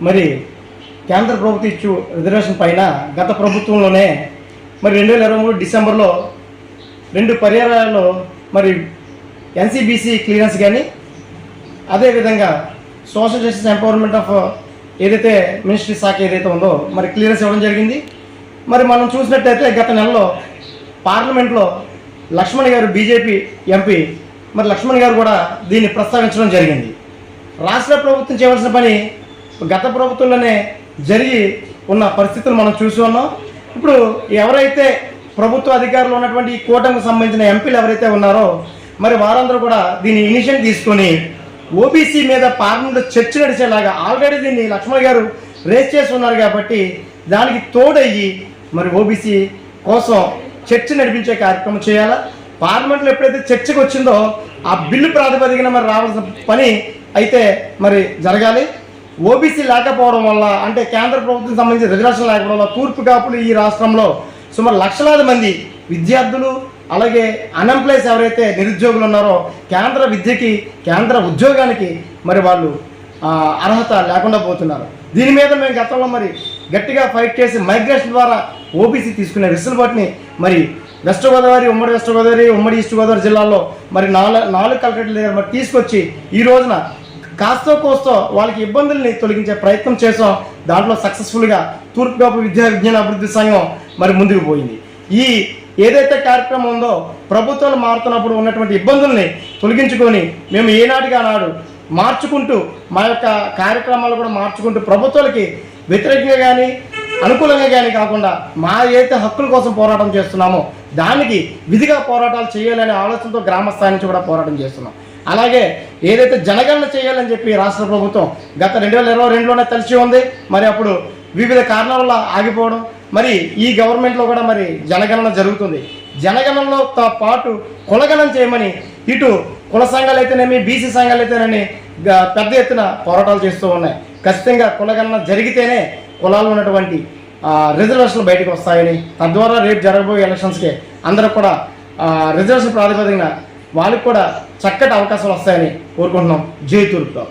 మరి కేంద్ర ప్రభుత్వం ఇచ్చు రిజర్వేషన్ పైన గత ప్రభుత్వంలోనే మరి 2023 డిసెంబర్లో 2 పర్యాయాలలో మరి ఎన్సీబీసీ క్లియరెన్స్ కానీ అదేవిధంగా సోషల్ జస్టిస్ ఎంపవర్మెంట్ ఆఫ్ ఏదైతే మినిస్ట్రీ శాఖ ఏదైతే ఉందో మరి క్లియరెన్స్ ఇవ్వడం జరిగింది. మరి మనం చూసినట్టయితే గత నెలలో పార్లమెంట్లో లక్ష్మణ్ గారు బీజేపీ ఎంపీ మరి లక్ష్మణ్ గారు కూడా దీన్ని ప్రస్తావించడం జరిగింది. రాష్ట్ర ప్రభుత్వం చేయవలసిన పని గత ప్రభుత్వంలోనే జరిగి ఉన్న పరిస్థితులు మనం చూసి ఉన్నాం. ఇప్పుడు ఎవరైతే ప్రభుత్వ అధికారులు ఉన్నటువంటి ఈ కూటమికి సంబంధించిన ఎంపీలు ఎవరైతే ఉన్నారో మరి వారందరూ కూడా దీన్ని ఇనిషియేటివ్ తీసుకొని ఓబీసీ మీద పార్లమెంట్లో చర్చ నడిచేలాగా ఆల్రెడీ దీన్ని లక్ష్మణ్ గారు రేస్ చేసి ఉన్నారు కాబట్టి దానికి తోడయ్యి మరి ఓబీసీ కోసం చర్చ నడిపించే కార్యక్రమం చేయాలా. పార్లమెంట్లో ఎప్పుడైతే చర్చకు వచ్చిందో ఆ బిల్లు ప్రాతిపదికన మరి రావాల్సిన పని అయితే మరి జరగాలి. ఓబీసీ లేకపోవడం వల్ల అంటే కేంద్ర ప్రభుత్వం సంబంధించిన రిజర్వేషన్ లేకపోవడం వల్ల తూర్పు కాపులు ఈ రాష్ట్రంలో సుమారు లక్షలాది మంది విద్యార్థులు అలాగే అన్ఎంప్లాయ్స్ ఎవరైతే నిరుద్యోగులు ఉన్నారో కేంద్ర విద్యకి కేంద్ర ఉద్యోగానికి మరి వాళ్ళు అర్హత లేకుండా పోతున్నారు. దీని మీద మేము గతంలో మరి గట్టిగా ఫైట్ చేసి మైగ్రేషన్ ద్వారా ఓబీసీ తీసుకునే వెసులుబాటుని మరి వెస్ట్ గోదావరి ఉమ్మడి వెస్ట్ గోదావరి ఉమ్మడి ఈస్ట్ గోదావరి జిల్లాల్లో మరి నాలుగు కలెక్టరేట్ల దగ్గర మరి తీసుకొచ్చి ఈ రోజున కాస్తో కోస్తో వాళ్ళకి ఇబ్బందుల్ని తొలగించే ప్రయత్నం చేసాం. దాంట్లో సక్సెస్ఫుల్గా తూర్పుగోదావరి విజ్ఞాన అభివృద్ధి సంఘం మరి ముందుకు పోయింది. ఈ ఏదైతే కార్యక్రమం ఉందో ప్రభుత్వాలు మారుతున్నప్పుడు ఉన్నటువంటి ఇబ్బందుల్ని తొలగించుకొని మేము ఏనాటిగా నాడు మార్చుకుంటూ మా యొక్క కార్యక్రమాలు కూడా మార్చుకుంటూ ప్రభుత్వాలకి వ్యతిరేకంగా కానీ అనుకూలంగా కానీ కాకుండా మా ఏదైతే హక్కుల కోసం పోరాటం చేస్తున్నామో దానికి విధిగా పోరాటాలు చేయాలనే ఆలోచనతో గ్రామ స్థాయి నుంచి కూడా పోరాటం చేస్తున్నాం. అలాగే ఏదైతే జనగణన చేయాలని చెప్పి రాష్ట్ర ప్రభుత్వం గత 2022లోనే తెలిసి ఉంది. మరి అప్పుడు వివిధ కారణాల వల్ల ఆగిపోవడం మరి ఈ గవర్నమెంట్లో కూడా మరి జనగణన జరుగుతుంది. జనగణనతో పాటు కులగణన చేయమని ఇటు కుల సంఘాలు అయితేనేమి బీసీ సంఘాలు అయితేనేమి పెద్ద ఎత్తున పోరాటాలు చేస్తూ ఉన్నాయి. ఖచ్చితంగా కులగణన జరిగితేనే కులాలు ఉన్నటువంటి రిజర్వేషన్లు బయటకు వస్తాయని తద్వారా రేపు జరగబోయే ఎలక్షన్స్కి అందరూ కూడా రిజర్వేషన్ ప్రాతిపదికన వాళ్ళకి కూడా చక్కటి అవకాశాలు వస్తాయని కోరుకుంటున్నాం. జై తూర్పు.